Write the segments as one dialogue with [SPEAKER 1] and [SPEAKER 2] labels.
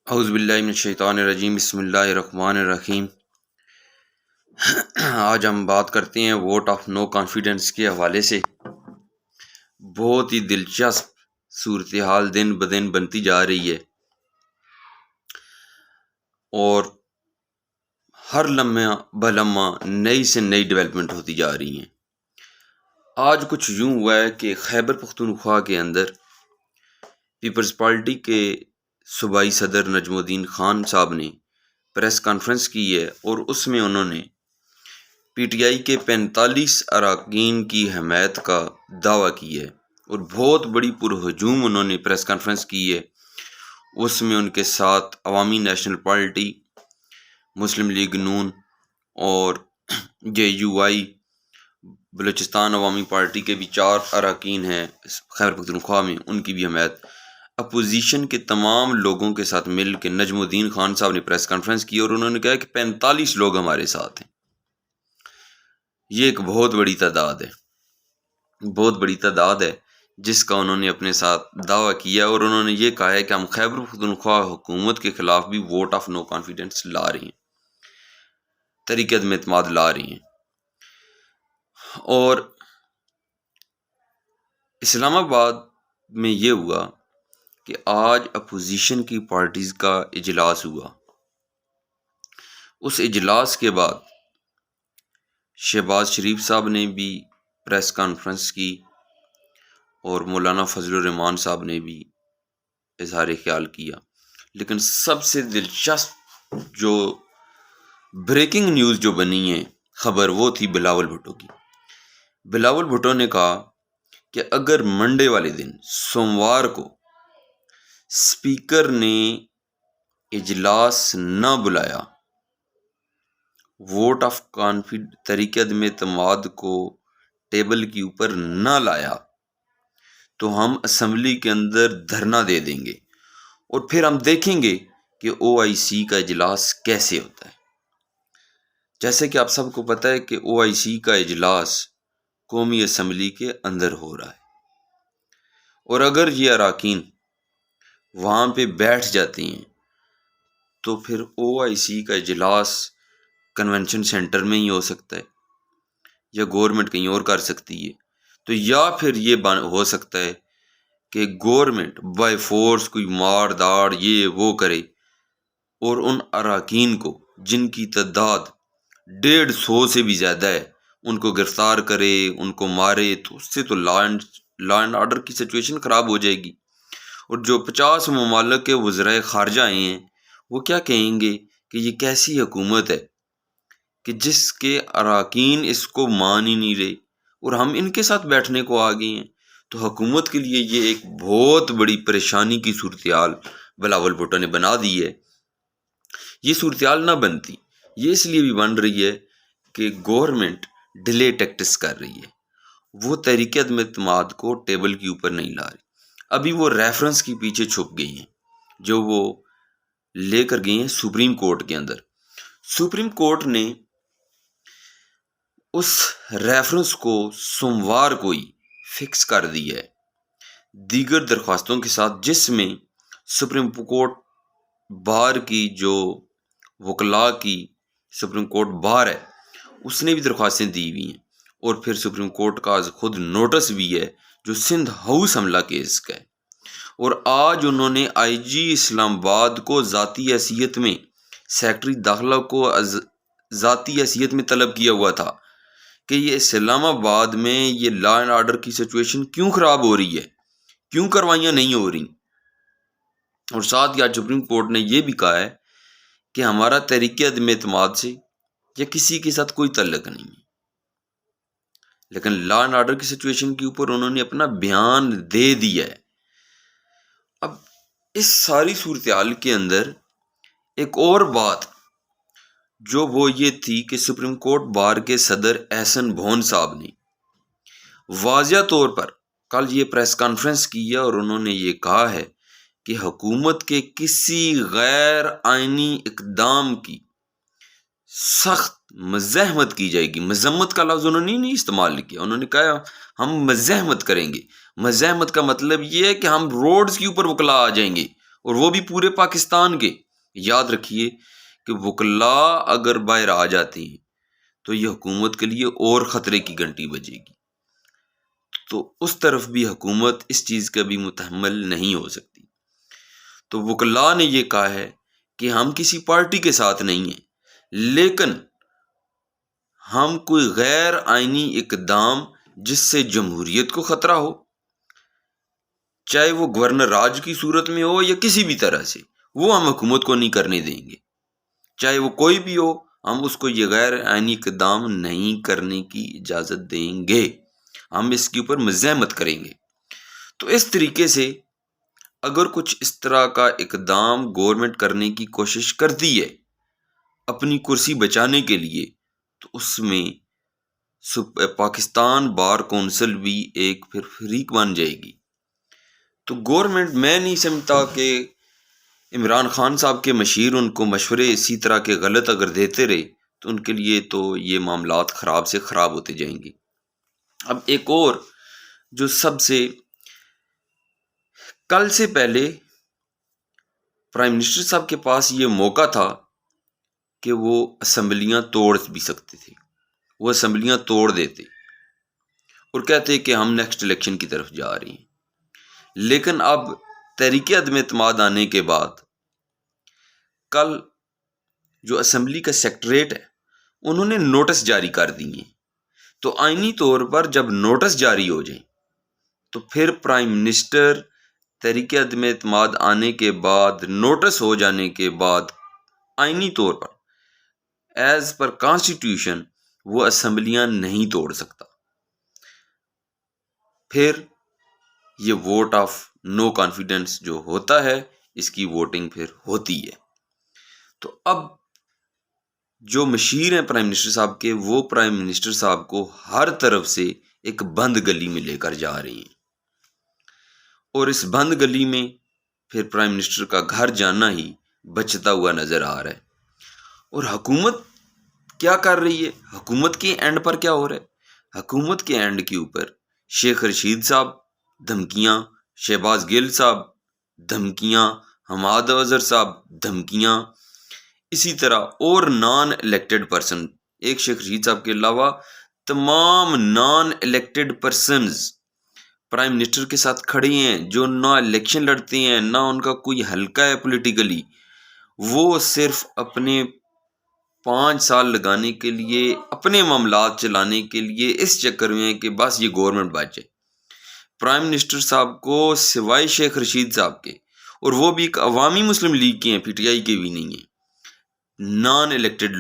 [SPEAKER 1] اعوذ باللہ من الشیطان الرجیم، بسم اللہ الرحمن الرحیم۔ آج ہم بات کرتے ہیں ووٹ آف نو کانفیڈنس کے حوالے سے۔ بہت ہی دلچسپ صورتحال دن بدن بنتی جا رہی ہے اور ہر لمحہ بلمحہ نئی سے نئی ڈیولپمنٹ ہوتی جا رہی ہیں۔ آج کچھ یوں ہوا ہے کہ خیبر پختونخوا کے اندر پیپلز پارٹی کے صوبائی صدر نجم الدین خان صاحب نے پریس کانفرنس کی ہے اور اس میں انہوں نے پی ٹی آئی کے 45 اراکین کی حمایت کا دعویٰ کی ہے اور بہت بڑی پرہجوم انہوں نے پریس کانفرنس کی ہے۔ اس میں ان کے ساتھ عوامی نیشنل پارٹی، مسلم لیگ نون اور جے یو آئی بلوچستان عوامی پارٹی کے بھی 4 اراکین ہیں خیبر پختونخوا میں، ان کی بھی حمایت۔ اپوزیشن کے تمام لوگوں کے ساتھ مل کے نجم الدین خان صاحب نے پریس کانفرنس کی اور انہوں نے کہا کہ 45 لوگ ہمارے ساتھ ہیں۔ یہ ایک بہت بڑی تعداد ہے، بہت بڑی تعداد ہے جس کا انہوں نے اپنے ساتھ دعویٰ کیا، اور انہوں نے یہ کہا ہے کہ ہم خیبر پختونخوا حکومت کے خلاف بھی ووٹ آف نو کانفیڈنس لا رہے ہیں، تحریک عدم اعتماد لا رہی ہیں۔ اور اسلام آباد میں یہ ہوا کہ آج اپوزیشن کی پارٹیز کا اجلاس ہوا۔ اس اجلاس کے بعد شہباز شریف صاحب نے بھی پریس کانفرنس کی اور مولانا فضل الرحمان صاحب نے بھی اظہار خیال کیا، لیکن سب سے دلچسپ جو بریکنگ نیوز جو بنی ہے خبر، وہ تھی بلاول بھٹو کی۔ بلاول بھٹو نے کہا کہ اگر منڈے والے دن سوموار کو اسپیکر نے اجلاس نہ بلایا، ووٹ آف تحریک عدم اعتماد کو ٹیبل کے اوپر نہ لایا، تو ہم اسمبلی کے اندر دھرنا دے دیں گے اور پھر ہم دیکھیں گے کہ او آئی سی کا اجلاس کیسے ہوتا ہے۔ جیسے کہ آپ سب کو پتہ ہے کہ او آئی سی کا اجلاس قومی اسمبلی کے اندر ہو رہا ہے، اور اگر یہ اراکین وہاں پہ بیٹھ جاتے ہیں تو پھر او آئی سی کا اجلاس کنونشن سینٹر میں ہی ہو سکتا ہے یا گورنمنٹ کہیں اور کر سکتی ہے، تو یا پھر یہ ہو سکتا ہے کہ گورنمنٹ بائی فورس کوئی مار داڑ یہ وہ کرے اور ان اراکین کو جن کی تعداد 150 سے بھی زیادہ ہے ان کو گرفتار کرے، ان کو مارے، تو اس سے تو لا اینڈ آرڈر کی سچویشن خراب ہو جائے گی۔ اور جو 50 ممالک کے وزرائے خارجہ آئے ہیں وہ کیا کہیں گے کہ یہ کیسی حکومت ہے کہ جس کے اراکین اس کو مان ہی نہیں رہے اور ہم ان کے ساتھ بیٹھنے کو آ گئے ہیں۔ تو حکومت کے لیے یہ ایک بہت بڑی پریشانی کی صورتحال بلاول بھٹو نے بنا دی ہے۔ یہ صورتحال نہ بنتی، یہ اس لیے بھی بن رہی ہے کہ گورنمنٹ ڈیلے ٹیکٹس کر رہی ہے، وہ تحریک عدم اعتماد کو ٹیبل کے اوپر نہیں لا رہی۔ ابھی وہ ریفرنس کے پیچھے چھپ گئی ہیں جو وہ لے کر گئی ہیں سپریم کورٹ کے اندر۔ سپریم کورٹ نے اس ریفرنس کو سوموار کو ہی فکس کر دی ہے دیگر درخواستوں کے ساتھ، جس میں سپریم کورٹ بار کی جو وکلاء کی سپریم کورٹ بار ہے اس نے بھی درخواستیں دی ہوئی ہیں، اور پھر سپریم کورٹ کا خود نوٹس بھی ہے جو سندھ ہاؤس حملہ کیس کا ہے۔ اور آج انہوں نے آئی جی اسلام آباد کو ذاتی حیثیت میں، سیکرٹری داخلہ کو ذاتی حیثیت میں طلب کیا ہوا تھا کہ یہ اسلام آباد میں یہ لا اینڈ آرڈر کی سچویشن کیوں خراب ہو رہی ہے، کیوں کاروائیاں نہیں ہو رہی۔ اور ساتھ ہی آج سپریم کورٹ نے یہ بھی کہا ہے کہ ہمارا تحریک عدم اعتماد سے یا کسی کے ساتھ کوئی تعلق نہیں ہے، لیکن لا اینڈ آرڈر کی سچویشن کے اوپر انہوں نے اپنا بیان دے دیا ہے۔ اب اس ساری صورتحال کے اندر ایک اور بات جو وہ یہ تھی کہ سپریم کورٹ بار کے صدر احسن بھون صاحب نے واضح طور پر کل یہ پریس کانفرنس کی ہے اور انہوں نے یہ کہا ہے کہ حکومت کے کسی غیر آئینی اقدام کی سخت مزاحمت کی جائے گی۔ مذمت کا لفظ انہوں نے نہیں استعمال کیا، انہوں نے کہا ہم مزاحمت کریں گے۔ مزاحمت کا مطلب یہ ہے کہ ہم روڈز کے اوپر وکلا آ جائیں گے اور وہ بھی پورے پاکستان کے. یاد رکھیے کہ وکلاء اگر باہر آ جاتے ہیں تو یہ حکومت کے لیے اور خطرے کی گھنٹی بجے گی. تو اس طرف بھی حکومت اس چیز کا بھی متحمل نہیں ہو سکتی. تو وکلاء نے یہ کہا ہے کہ ہم کسی پارٹی کے ساتھ نہیں ہیں، لیکن ہم کوئی غیر آئینی اقدام جس سے جمہوریت کو خطرہ ہو، چاہے وہ گورنر راج کی صورت میں ہو یا کسی بھی طرح سے، وہ ہم حکومت کو نہیں کرنے دیں گے. چاہے وہ کوئی بھی ہو، ہم اس کو یہ غیر آئینی اقدام نہیں کرنے کی اجازت دیں گے. ہم اس کے اوپر مزاحمت کریں گے. تو اس طریقے سے اگر کچھ اس طرح کا اقدام گورنمنٹ کرنے کی کوشش کرتی ہے اپنی کرسی بچانے کے لیے، تو اس میں پاکستان بار کونسل بھی ایک پھر فریق بن جائے گی. تو گورنمنٹ، میں نہیں سمجھتا کہ عمران خان صاحب کے مشیر ان کو مشورے اسی طرح کے غلط اگر دیتے رہے تو ان کے لیے تو یہ معاملات خراب سے خراب ہوتے جائیں گے. اب ایک اور جو سب سے کل سے پہلے پرائم منسٹر صاحب کے پاس یہ موقع تھا کہ وہ اسمبلیاں توڑ بھی سکتے تھے. وہ اسمبلیاں توڑ دیتے اور کہتے کہ ہم نیکسٹ الیکشن کی طرف جا رہے ہیں. لیکن اب تحریک عدم اعتماد آنے کے بعد کل جو اسمبلی کا سیکریٹریٹ ہے انہوں نے نوٹس جاری کر دیے. تو آئینی طور پر جب نوٹس جاری ہو جائیں تو پھر پرائم منسٹر تحریک عدم اعتماد آنے کے بعد، نوٹس ہو جانے کے بعد، آئینی طور پر ایز پر کانسٹیٹیوشن وہ اسمبلیاں نہیں توڑ سکتا. پھر یہ ووٹ آف نو کانفیڈنس جو ہوتا ہے، اس کی ووٹنگ پھر ہوتی ہے. تو اب جو مشیر ہیں پرائم منسٹر صاحب کے، وہ پرائم منسٹر صاحب کو ہر طرف سے ایک بند گلی میں لے کر جا رہی ہیں. اور اس بند گلی میں پھر پرائم منسٹر کا گھر جانا ہی بچتا ہوا نظر آ رہا ہے. اور حکومت کیا کر رہی ہے؟ حکومت کے اینڈ پر کیا ہو رہا ہے؟ حکومت کے اینڈ کے اوپر شیخ رشید صاحب دھمکیاں، شہباز گل صاحب دھمکیاں، حماد اظہر صاحب دھمکیاں، اسی طرح اور نان الیکٹڈ پرسن، ایک شیخ رشید صاحب کے علاوہ تمام non elected persons prime minister کے ساتھ کھڑے ہیں، جو نہ الیکشن لڑتے ہیں، نہ ان کا کوئی حلقہ ہے پولیٹیکلی. وہ صرف اپنے 5 سال لگانے کے لیے، اپنے معاملات چلانے کے لیے اس چکر میں کہ بس یہ گورنمنٹ بچ جائے. پرائم منسٹر صاحب کو سوائے شیخ رشید صاحب کے، اور وہ بھی ایک عوامی مسلم لیگ کے ہیں، پی ٹی آئی کے بھی نہیں ہیں، نان الیکٹڈ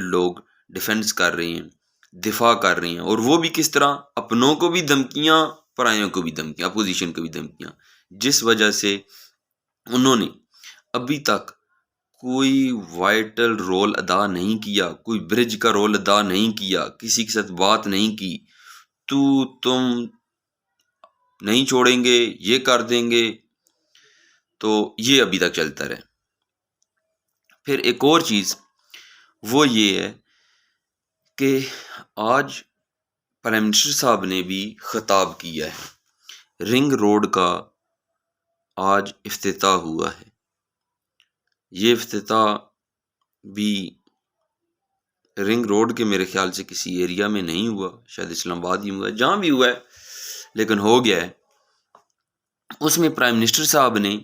[SPEAKER 1] لوگ ڈیفینس کر رہے ہیں، دفاع کر رہے ہیں. اور وہ بھی کس طرح؟ اپنوں کو بھی دھمکیاں، پرائیوں کو بھی دھمکیاں، اپوزیشن کو بھی دھمکیاں، جس وجہ سے انہوں نے ابھی تک کوئی وائٹل رول ادا نہیں کیا، کوئی برج کا رول ادا نہیں کیا، کسی کے ساتھ بات نہیں کی. تم نہیں چھوڑیں گے، یہ کر دیں گے. تو یہ ابھی تک چلتا رہے. پھر ایک اور چیز وہ یہ ہے کہ آج پرائم منسٹر صاحب نے بھی خطاب کیا ہے. رنگ روڈ کا آج افتتاح ہوا ہے. یہ افتتاح بھی رنگ روڈ کے میرے خیال سے کسی ایریا میں نہیں ہوا، شاید اسلام آباد ہی ہوا ہے، جہاں بھی ہوا ہے لیکن ہو گیا ہے. اس میں پرائم منسٹر صاحب نے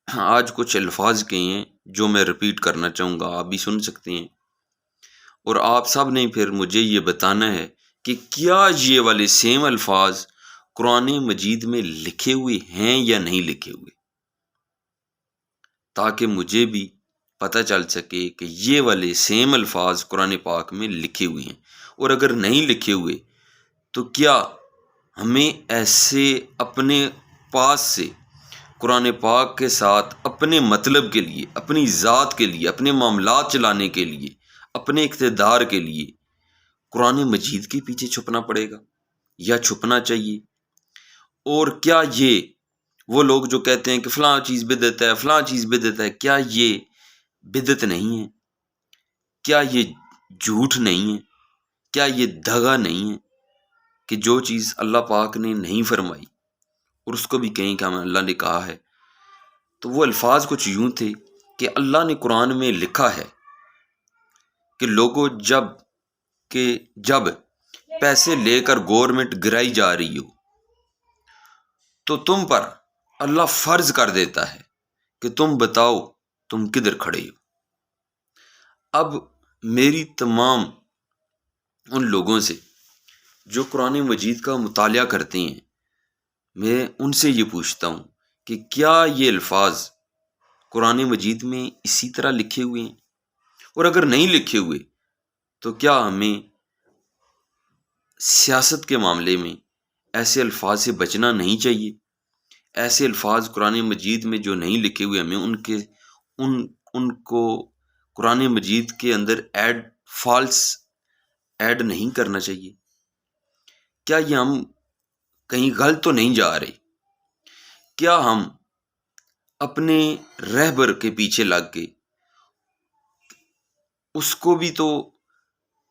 [SPEAKER 1] آج کچھ الفاظ کہے ہیں جو میں ریپیٹ کرنا چاہوں گا، آپ بھی سن سکتے ہیں. اور آپ سب نے پھر مجھے یہ بتانا ہے کہ کیا یہ والے سیم الفاظ قرآن مجید میں لکھے ہوئے ہیں یا نہیں لکھے ہوئے، تاکہ مجھے بھی پتہ چل سکے کہ یہ والے سیم الفاظ قرآن پاک میں لکھے ہوئے ہیں. اور اگر نہیں لکھے ہوئے تو کیا ہمیں ایسے اپنے پاس سے قرآن پاک کے ساتھ اپنے مطلب کے لیے، اپنی ذات کے لیے، اپنے معاملات چلانے کے لیے، اپنے اقتدار کے لیے قرآن مجید کے پیچھے چھپنا پڑے گا یا چھپنا چاہیے؟ اور کیا یہ وہ لوگ جو کہتے ہیں کہ فلاں چیز بدعت ہے، فلاں چیز بدعت ہے، کیا یہ بدعت نہیں ہے؟ کیا یہ جھوٹ نہیں ہے؟ کیا یہ دغا نہیں ہے کہ جو چیز اللہ پاک نے نہیں فرمائی اور اس کو بھی کہیں کہ ہمیں اللہ نے کہا ہے، تو وہ الفاظ کچھ یوں تھے کہ اللہ نے قرآن میں لکھا ہے کہ لوگوں جب پیسے لے کر گورنمنٹ گرائی جا رہی ہو تو تم پر اللہ فرض کر دیتا ہے کہ تم بتاؤ تم کدھر کھڑے ہو۔ اب میری تمام ان لوگوں سے جو قرآن مجید کا مطالعہ کرتے ہیں، میں ان سے یہ پوچھتا ہوں کہ کیا یہ الفاظ قرآن مجید میں اسی طرح لکھے ہوئے ہیں؟ اور اگر نہیں لکھے ہوئے تو کیا ہمیں سیاست کے معاملے میں ایسے الفاظ سے بچنا نہیں چاہیے؟ ایسے الفاظ قرآن مجید میں جو نہیں لکھے ہوئے، ہمیں ان کو قرآن مجید کے اندر ایڈ نہیں کرنا چاہیے؟ کیا یہ ہم کہیں غلط تو نہیں جا رہے؟ کیا ہم اپنے رہبر کے پیچھے لگ کے اس کو بھی تو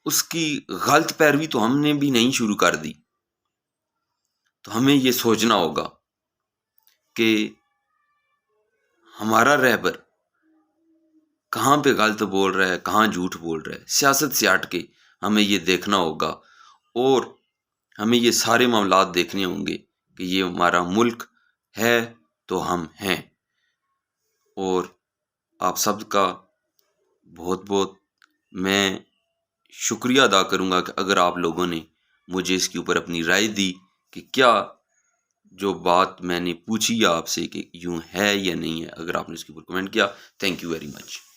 [SPEAKER 1] اس کی غلط پیروی تو ہم نے بھی نہیں شروع کر دی؟ تو ہمیں یہ سوچنا ہوگا کہ ہمارا رہبر کہاں پہ غلط بول رہا ہے، کہاں جھوٹ بول رہا ہے۔ سیاست سے ہٹ کے ہمیں یہ دیکھنا ہوگا، اور ہمیں یہ سارے معاملات دیکھنے ہوں گے کہ یہ ہمارا ملک ہے تو ہم ہیں۔ اور آپ سب کا بہت بہت میں شکریہ ادا کروں گا کہ اگر آپ لوگوں نے مجھے اس کے اوپر اپنی رائے دی کہ کیا جو بات میں نے پوچھی آپ سے کہ یوں ہے یا نہیں ہے، اگر آپ نے اس کے اوپر کمنٹ کیا، تھینک یو ویری مچ۔